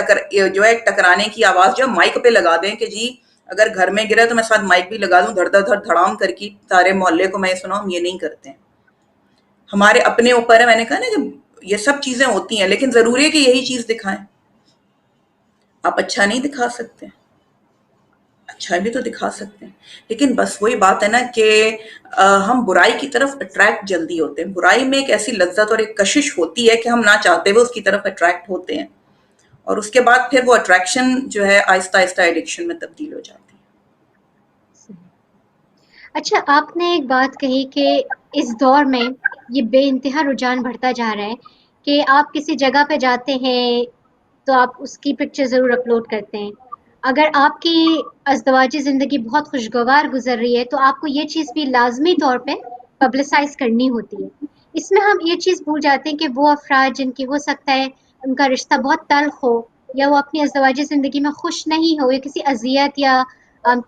جو ہے ٹکرانے کی آواز جو مائک پہ لگا دیں کہ جی اگر گھر میں گرا تو میں ساتھ مائک بھی لگا دوں، دھڑ دھڑ دھڑ دھڑام کر کے سارے محلے کو میں سناؤں. یہ نہیں کرتے ہیں. ہمارے اپنے اوپر ہے. میں نے کہا نا کہ یہ سب چیزیں ہوتی ہیں، لیکن ضروری ہے کہ یہی چیز دکھائیں. آپ اچھا نہیں دکھا سکتے، اچھا بھی تو دکھا سکتے ہیں، لیکن بس وہی بات ہے نا کہ ہم برائی کی طرف اٹریکٹ جلدی ہوتے ہیں. برائی میں ایک ایسی لذت اور ایک کشش ہوتی ہے کہ ہم نہ چاہتے ہوئے اس کی طرف اٹریکٹ ہوتے ہیں، اور اس کے بعد پھر وہ اٹریکشن جو ہے آہستہ آہستہ ایڈکشن میں تبدیل ہو جاتی ہے. اچھا، آپ نے ایک بات کہی کہ اس دور میں یہ بے انتہا رجحان بڑھتا جا رہا ہے کہ آپ کسی جگہ پہ جاتے ہیں تو آپ اس کی پکچر ضرور اپلوڈ کرتے ہیں. اگر آپ کی ازدواجی زندگی بہت خوشگوار گزر رہی ہے تو آپ کو یہ چیز بھی لازمی طور پہ پبلسائز کرنی ہوتی ہے. اس میں ہم یہ چیز بھول جاتے ہیں کہ وہ افراد جن کی ہو سکتا ہے ان کا رشتہ بہت تلخ ہو، یا وہ اپنی ازدواجی زندگی میں خوش نہیں ہو، یا کسی اذیت یا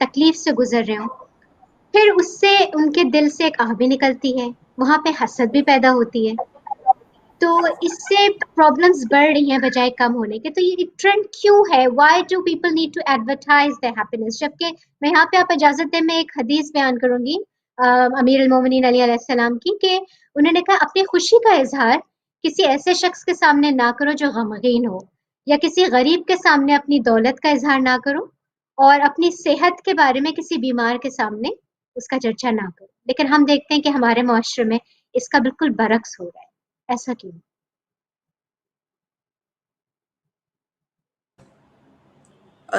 تکلیف سے گزر رہے ہوں، پھر اس سے ان کے دل سے ایک آہ بھی نکلتی ہے، وہاں پہ حسد بھی پیدا ہوتی ہے. تو اس سے پرابلمس بڑھ رہی ہیں بجائے کم ہونے کے. تو یہ ٹرینڈ کیوں ہے؟ Why do people need to advertise their happiness؟ جبکہ میں یہاں پہ آپ اجازت دیں میں ایک حدیث بیان کروں گی امیر المومنین علی علیہ السلام کی، کہ انہوں نے کہا اپنی خوشی کا اظہار کسی ایسے شخص کے سامنے نہ کرو جو غمگین ہو، یا کسی غریب کے سامنے اپنی دولت کا اظہار نہ کرو، اور اپنی صحت کے بارے میں کسی بیمار کے سامنے اس کا چرچا نہ کرو. لیکن ہم دیکھتے ہیں کہ ہمارے معاشرے میں اس کا بالکل برعکس ہو رہا ہے. ایسا کیوں؟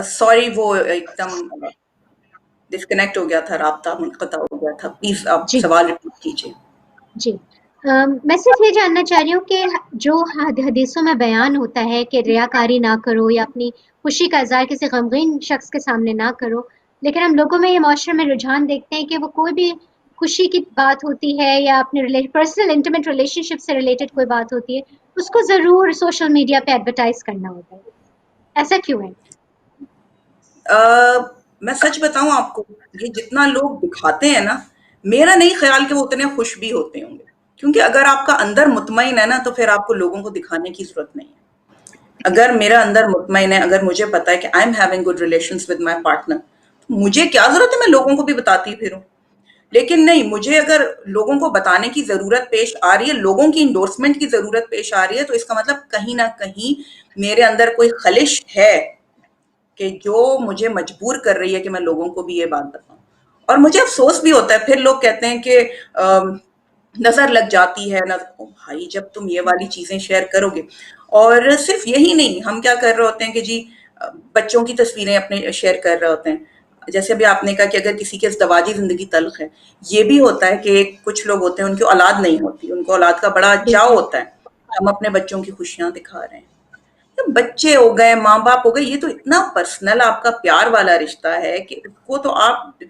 سوری، وہ ایک دم ڈسکنیکٹ ہو گیا تھا، رابطہ منقطع ہو گیا تھا. پلیز آپ جی سوال ریپیٹ کیجیے. جی. میں صرف یہ جاننا چاہ رہی ہوں کہ جو حدیثوں میں بیان ہوتا ہے کہ ریاکاری نہ کرو یا اپنی خوشی کا اظہار کسی غمگین شخص کے سامنے نہ کرو، لیکن ہم لوگوں میں یہ معاشرے میں رجحان دیکھتے ہیں کہ وہ کوئی بھی خوشی کی بات ہوتی ہے یا اپنے پرسنل انٹیمیٹ ریلیشن شپ سے ریلیٹڈ کوئی بات ہوتی ہے، اس کو ضرور سوشل میڈیا پہ ایڈورٹائز کرنا ہوتا ہے. ایسا کیوں ہے؟ میں سچ بتاؤں آپ کو، یہ جتنا لوگ دکھاتے ہیں نا، میرا نہیں خیال کہ وہ اتنے خوش بھی ہوتے ہوں گے. کیونکہ اگر آپ کا اندر مطمئن ہے نا تو پھر آپ کو لوگوں کو دکھانے کی ضرورت نہیں ہے. اگر میرا اندر مطمئن ہے، اگر مجھے پتا ہے کہ I am having good relations with my partner, مجھے کیا ضرورت ہے میں لوگوں کو بھی بتاتی پھروں. لیکن نہیں، مجھے اگر لوگوں کو بتانے کی ضرورت پیش آ رہی ہے، لوگوں کی انڈورسمنٹ کی ضرورت پیش آ رہی ہے، تو اس کا مطلب کہیں نہ کہیں میرے اندر کوئی خلش ہے کہ جو مجھے مجبور کر رہی ہے کہ میں لوگوں کو بھی یہ بات بتاؤں. اور مجھے افسوس بھی ہوتا ہے، پھر لوگ کہتے ہیں کہ نظر لگ جاتی ہے. او بھائی، جب تم یہ والی چیزیں شیئر کرو گے. اور صرف یہی نہیں، ہم کیا کر رہے ہوتے ہیں کہ جی بچوں کی تصویریں اپنے شیئر کر رہے ہوتے ہیں. جیسے ابھی آپ نے کہا کہ اگر کسی کی ازدواجی زندگی تلخ ہے، یہ بھی ہوتا ہے کہ کچھ لوگ ہوتے ہیں ان کی اولاد نہیں ہوتی، ان کو اولاد کا بڑا چاؤ بالکل. ہوتا ہے. ہم اپنے بچوں کی خوشیاں دکھا رہے ہیں. بچے ہو گئے، ماں باپ ہو گئے، یہ تو اتنا پرسنل آپ کا پیار والا رشتہ ہے کہ اس کو تو آپ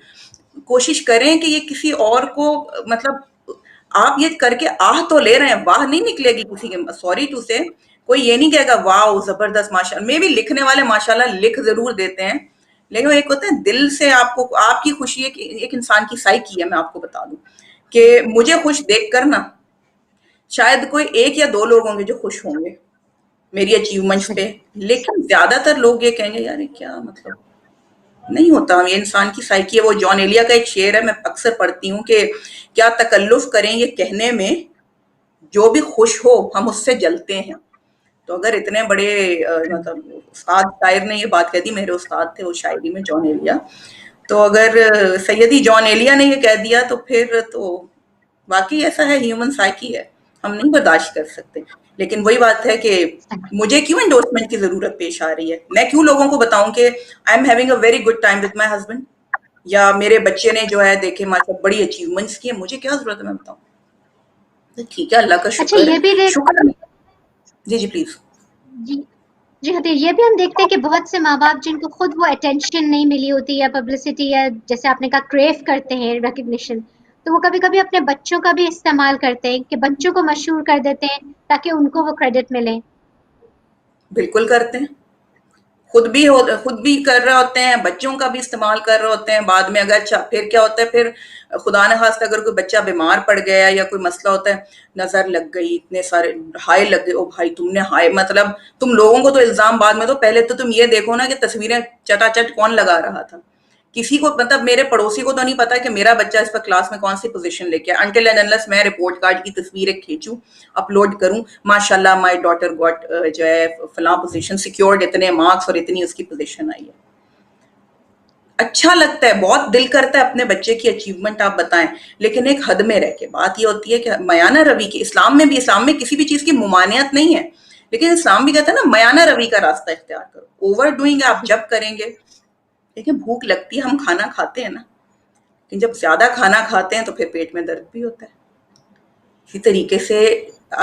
کوشش کریں کہ یہ کسی اور کو، مطلب آپ یہ کر کے آہ تو لے رہے ہیں، واہ نہیں نکلے گی کسی کے. سوری ٹو سے، کوئی یہ نہیں کہے گا واہ زبردست ماشاء اللہ. میں بھی لکھنے والے ماشاءاللہ لکھ ضرور دیتے ہیں، لیکن وہ ایک ہوتا ہے دل سے آپ کو، آپ کی خوشی ایک انسان کی سائیکی ہے. میں آپ کو بتا دوں کہ مجھے خوش دیکھ کر نا شاید کوئی ایک یا دو لوگ ہوں گے جو خوش ہوں گے میری اچیومنٹس پہ، صحیح. لیکن زیادہ تر لوگ یہ کہیں گے یار کیا مطلب. نہیں ہوتا، یہ انسان کی سائیکی ہے. وہ جان ایلیا کا ایک شعر ہے، میں اکثر پڑھتی ہوں کہ کیا تکلف کریں یہ کہنے میں، جو بھی خوش ہو ہم اس سے جلتے ہیں. تو اگر اتنے بڑے مطلب استاد شاعر نے یہ بات کہہ دی، میرے استاد تھے وہ شاعری میں جان ایلیا، تو اگر سیدی جان ایلیا نے یہ کہہ دیا تو پھر تو واقعی ایسا ہے، ہیومن سائیکی ہے، ہم نہیں برداشت کر سکتے. لیکن وہی بات ہے کہ مجھے کیوں انڈورسمنٹ کی ضرورت پیش آ رہی ہے؟ میں کیوں لوگوں کو بتاؤں کہ I am having a very good time with my husband, یا میرے بچے نے جو ہے دیکھے ماشاء بڑی اچیومنٹس کی ہے، مجھے کیا ضرورت ہے میں بتاؤں؟ ٹھیک ہے، اللہ کا اچھا، شکر ہے. یہ بھی دیکھ شکر ہے. جی جی پلیز. جی جی حتیٰ یہ بھی ہم دیکھتے ہیں کہ بہت سے ماں باپ جن کو خود وہ اٹینشن نہیں ملی ہوتی یا پبلسٹی، یا جیسے آپ نے کہا کریو کرتے ہیں ریکگنیشن، تو وہ کبھی-کبھی اپنے بچوں کا بھی استعمال کرتے ہیں کہ بچوں کو مشہور کر دیتے ہیں تاکہ ان کو وہ کریڈٹ ملے. بالکل کرتے ہیں. خود بھی کر رہے ہوتے ہیں، بچوں کا بھی استعمال کر رہے ہوتے ہیں. بعد میں اگر پھر کیا ہوتا ہے، پھر خدا نہ خواستہ اگر کوئی بچہ بیمار پڑ گیا یا کوئی مسئلہ ہوتا ہے، نظر لگ گئی، اتنے سارے ہائے لگ گئے، او بھائی تم نے ہائے، مطلب تم لوگوں کو تو الزام بعد میں، تو پہلے تو تم یہ دیکھو نا کہ تصویریں چٹا چٹ کون لگا رہا تھا. کسی کو مطلب میرے پڑوسی کو تو نہیں پتا کہ میرا بچہ اس پر کلاس میں کون سی پوزیشن لے کے، انٹل اینڈ انلیس میں رپورٹ کارڈ کی تصویریں کھینچوں، اپلوڈ کروں، ماشاءاللہ مائی ڈاٹر گاٹ جو ہے فلاں پوزیشن سیکیورڈ، اتنے مارکس اور اتنی اس کی پوزیشن آئی ہے. اچھا لگتا ہے، بہت دل کرتا ہے اپنے بچے کی اچیومنٹ آپ بتائیں، لیکن ایک حد میں رہ کے. بات یہ ہوتی ہے کہ میانہ روی کی، اسلام میں کسی بھی چیز کی ممانعت نہیں ہے، لیکن اسلام بھی کہتا ہے نا میانہ روی کا راستہ اختیار کرو. اوور ڈوئنگ آپ جب کریں گے، دیکھیں بھوک لگتی ہے، ہم کھانا کھاتے ہیں نا، لیکن جب زیادہ کھانا کھاتے ہیں تو پھر پیٹ میں درد بھی ہوتا ہے. اسی طریقے سے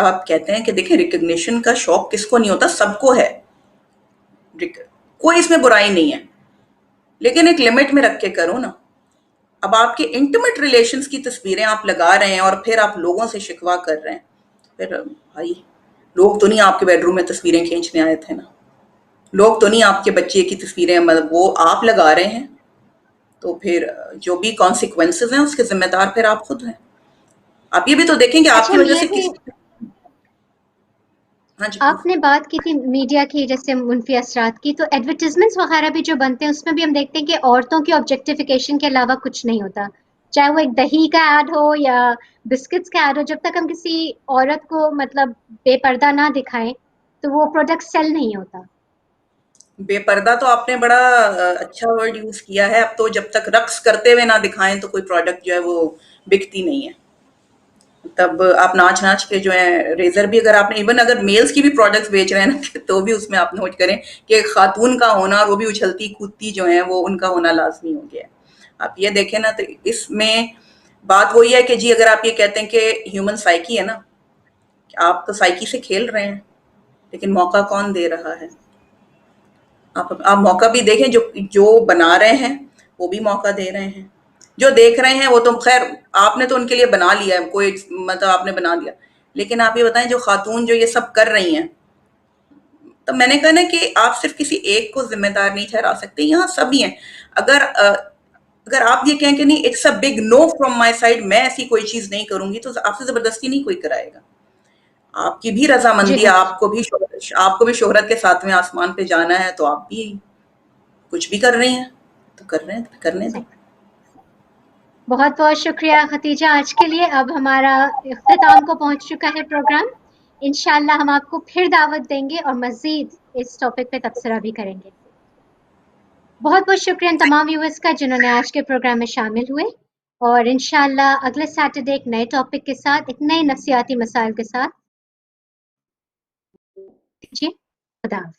آپ کہتے ہیں کہ دیکھیں ریکگنیشن کا شوق کس کو نہیں ہوتا، سب کو ہے، کوئی اس میں برائی نہیں ہے، لیکن ایک لمٹ میں رکھ کے کرو نا. اب آپ کے انٹیمیٹ ریلیشنز کی تصویریں آپ لگا رہے ہیں اور پھر آپ لوگوں سے شکوہ کر رہے ہیں، پھر بھائی لوگ تو نہیں آپ کے بیڈ روم میں تصویریں کھینچنے آئے تھے نا، لوگ تو نہیں آپ کے بچے کی تصویریں، مطلب وہ آپ لگا رہے ہیں، تو پھر جو بھی کانسیکوینسز ہیں اس کے ذمہ دار پھر آپ خود ہیں. آپ یہ بھی تو دیکھیں کہ آپ اچھا کی وجہ سے یہ کسی. ہاں جی آپ نے بات کی تھی میڈیا کی جیسے منفی اثرات کی، تو ایڈورٹیزمنٹس وغیرہ بھی جو بنتے ہیں اس میں بھی ہم دیکھتے ہیں کہ عورتوں کی آبجیکٹیفیکیشن کے علاوہ کچھ نہیں ہوتا، چاہے وہ ایک دہی کا ایڈ ہو یا بسکٹس کا ایڈ ہو. جب تک ہم کسی عورت کو مطلب بے پردہ نہ دکھائیں تو وہ پروڈکٹ سیل نہیں ہوتا. بے پردہ تو آپ نے بڑا اچھا ورڈ یوز کیا ہے. اب تو جب تک رقص کرتے ہوئے نہ دکھائیں تو کوئی پروڈکٹ جو ہے وہ بکتی نہیں ہے. تب آپ ناچ ناچ کے جو ہے ریزر بھی، اگر آپ نے ایون اگر میلز کی بھی پروڈکٹس بیچ رہے ہیں نا تو بھی اس میں آپ نوٹ کریں کہ ایک خاتون کا ہونا اور وہ بھی اچھلتی کودتی جو ہیں وہ ان کا ہونا لازمی ہو گیا ہے. آپ یہ دیکھیں نا تو اس میں بات وہی ہے کہ جی اگر آپ یہ کہتے ہیں کہ ہیومن سائیکی ہے نا، آپ تو سائیکی سے کھیل رہے ہیں، لیکن موقع کون دے رہا ہے؟ آپ موقع بھی دیکھیں، جو بنا رہے ہیں وہ بھی موقع دے رہے ہیں، جو دیکھ رہے ہیں وہ تو خیر آپ نے تو ان کے لیے بنا لیا ہے، کوئی مطلب آپ نے بنا دیا، لیکن آپ یہ بتائیں جو خاتون جو یہ سب کر رہی ہیں، تو میں نے کہا نا کہ آپ صرف کسی ایک کو ذمہ دار نہیں ٹھہرا سکتے، یہاں سبھی ہیں. اگر آپ یہ کہیں کہ نہیں it's a big no from my side, میں ایسی کوئی چیز نہیں کروں گی، تو آپ سے زبردستی نہیں کوئی کرائے گا. آپ کی بھی جی رضامندی، ہاں. آپ کو بھی شہرت کے ساتویں آسمان پہ جانا ہے، تو آپ بھی کچھ بھی کر رہی ہیں تو کر رہے ہیں، کرنے دیں. بہت بہت شکریہ ختیجہ آج کے لیے. اب ہمارا اختتام کو پہنچ چکا ہے پروگرام. انشاءاللہ ہم آپ کو پھر دعوت دیں گے اور مزید اس ٹاپک پہ تبصرہ بھی کریں گے. بہت بہت شکریہ ان تمام ویورز کا جنہوں نے آج کے پروگرام میں شامل ہوئے، اور انشاءاللہ اگلے سیٹرڈے ایک نئے ٹاپک کے ساتھ، ایک نئے نفسیاتی مسائل کے ساتھ. جی خدا حافظ.